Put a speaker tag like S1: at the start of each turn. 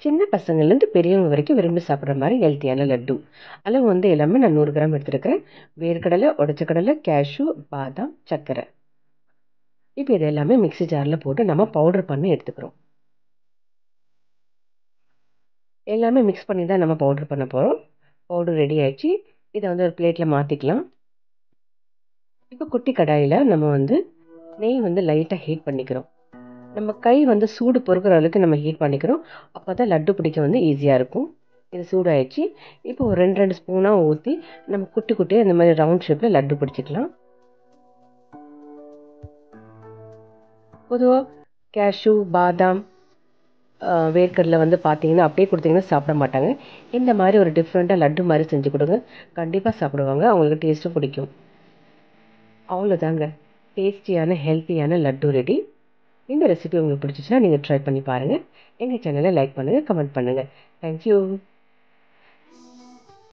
S1: சின்ன பசங்கள்லேருந்து பெரியவங்க வரைக்கும் விரும்பி சாப்பிட்ற மாதிரி ஹெல்த்தியான லட்டு. அளவு வந்து எல்லாமே நான் 100 கிராம் எடுத்துருக்கிறேன். வேர்க்கடலை, உடச்ச கடலை, கேஷ்யூ, பாதாம், சர்க்கரை. இப்போ இது எல்லாமே மிக்ஸி ஜாரில் போட்டு நம்ம பவுடர் பண்ணி எடுத்துக்கிறோம். எல்லாமே மிக்ஸ் பண்ணி தான் நம்ம பவுடர் பண்ண போகிறோம். பவுடர் ரெடி ஆயிடுச்சு. இதை வந்து ஒரு பிளேட்டில் மாற்றிக்கலாம். இப்போ குட்டி கடாயில் நம்ம வந்து நெய் வந்து லைட்டாக ஹீட் பண்ணிக்கிறோம். நம்ம கை வந்து சூடு பொறுக்கிற அளவுக்கு நம்ம ஹீட் பண்ணிக்கிறோம். அப்போ தான் லட்டு பிடிக்க வந்து ஈஸியாக இருக்கும். இது சூடாயிடுச்சு. இப்போ ஒரு 2 ஸ்பூனாக ஊற்றி நம்ம குட்டி குட்டியாக இந்த மாதிரி ரவுண்ட் ஷேப்பில் லட்டு பிடிச்சிக்கலாம். பொதுவாக கேஷ்யூ, பாதாம், வேர்க்கடலை வந்து பார்த்தீங்கன்னா அப்படியே கொடுத்தீங்கன்னா சாப்பிட மாட்டாங்க. இந்த மாதிரி ஒரு டிஃப்ரெண்ட்டாக லட்டு மாதிரி செஞ்சு கொடுங்க, கண்டிப்பாக சாப்பிடுவாங்க. அவங்களுக்கு டேஸ்ட்டும் பிடிக்கும். அவ்வளோதாங்க, டேஸ்டியான ஹெல்த்தியான லட்டு ரெடி. இந்த ரெசிபி உங்களுக்கு பிடிச்சிச்சுன்னா நீங்கள் ட்ரை பண்ணி பாருங்கள். எங்கள் சேனலை லைக் பண்ணுங்கள், கமெண்ட் பண்ணுங்கள். தேங்க்யூ.